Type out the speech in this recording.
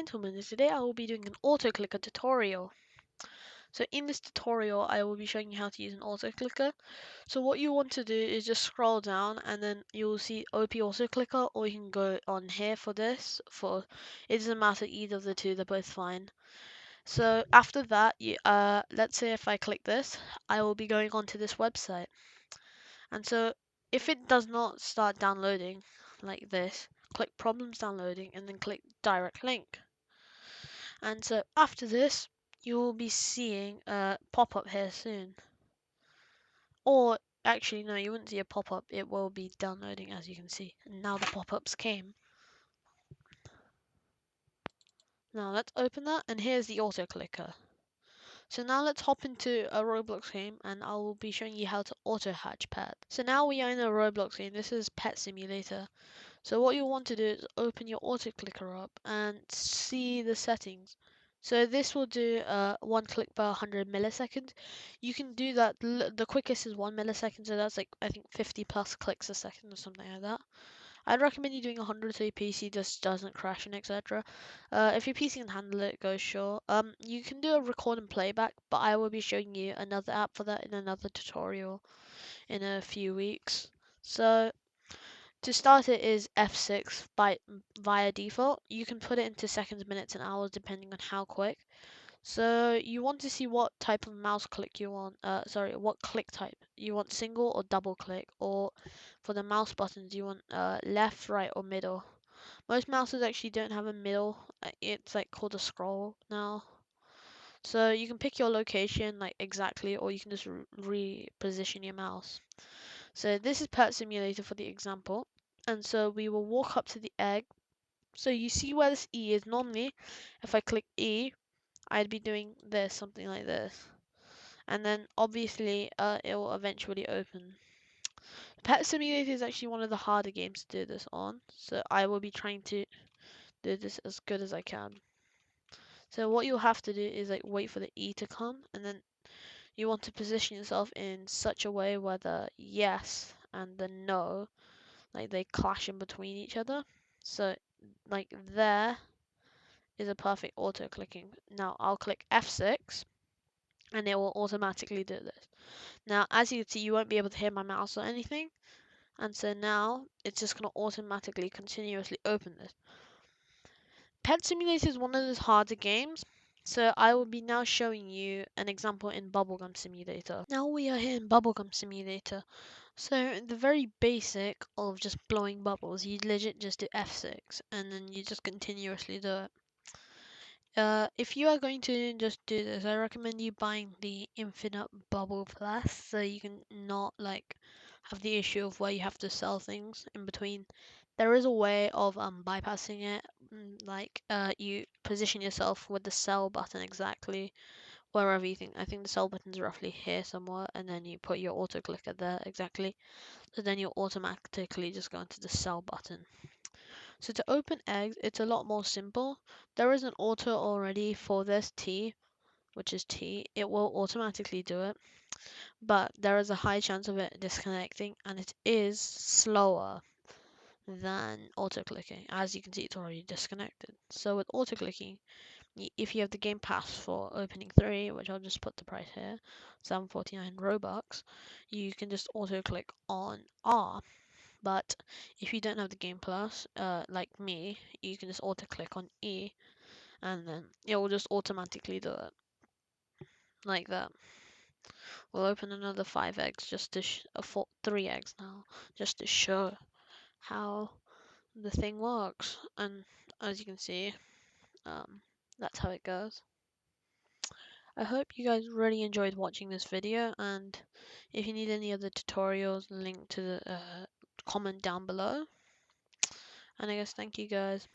gentlemen, today I will be doing an auto clicker tutorial. So in this tutorial I will be showing you how to use an auto clicker. So what you want to do is just scroll down and then you will see OP auto clicker, or you can go on here for this. It doesn't matter, either of the two, they're both fine. So after that, let's say if I click this, I will be going onto this website. And so if it does not start downloading like this, click problems downloading and then click direct link. And so after this, you will be seeing a pop-up here soon. Or actually, no, you wouldn't see a pop-up. It will be downloading, as you can see. And now the pop-ups came. Now let's open that, and here's the auto clicker. So now let's hop into a Roblox game, and I will be showing you how to auto hatch pet. So now we are in a Roblox game. This is Pet Simulator. So what you want to do is open your auto clicker up and see the settings. So this will do 1 click per 100 milliseconds. You can do that, the quickest is 1 millisecond, so that's like I think 50 plus clicks a second or something like that. I'd recommend you doing 100 so your PC just doesn't crash and etc. If your PC can handle it, go sure. You can do a record and playback, but I will be showing you another app for that in another tutorial in a few weeks. So to start it is F6 via default. You can put it into seconds, minutes, and hours depending on how quick. So you want to see what type of mouse click you want. What click type you want: single or double click, or for the mouse buttons you want left, right, or middle. Most mouses actually don't have a middle. It's like called a scroll now. So you can pick your location like exactly, or you can just reposition your mouse. So this is Pet Simulator for the example. And so we will walk up to the egg. So you see where this E is. Normally, if I click E, I'd be doing this, something like this. And then obviously it will eventually open. Pet Simulator is actually one of the harder games to do this on. So I will be trying to do this as good as I can. So what you'll have to do is like wait for the E to come, and then you want to position yourself in such a way where the yes and the no, like they clash in between each other. So like there is a perfect auto clicking. Now I'll click F6 and it will automatically do this. Now as you can see, you won't be able to hear my mouse or anything, and so now it's just going to automatically continuously open this. Pet Simulator is one of those harder games, so I will be now showing you an example in Bubblegum Simulator. Now we are here in Bubblegum Simulator. So the very basic of just blowing bubbles, you legit just do F6 and then you just continuously do it. If you are going to just do this, I recommend you buying the Infinite Bubble Plus, so you can not like have the issue of where you have to sell things in between. There is a way of bypassing it, like you position yourself with the sell button exactly wherever you think. I think the sell button is roughly here somewhere, and then you put your auto clicker there exactly. So then you'll automatically just go into the sell button. So to open eggs, it's a lot more simple. There is an auto already for this T, which is T. It will automatically do it, but there is a high chance of it disconnecting, and it is slower than auto clicking. As you can see, it's already disconnected. So with auto clicking, if you have the Game Pass for opening 3, which I'll just put the price here, 749 Robux, you can just auto click on R. But if you don't have the Game Plus, like me, you can just auto click on E, and then it will just automatically do it like that. We'll open another 5 eggs just to 3 eggs now, just to show how the thing works. And as you can see, that's how it goes. I hope you guys really enjoyed watching this video, and if you need any other tutorials, link to the comment down below. And I guess thank you guys.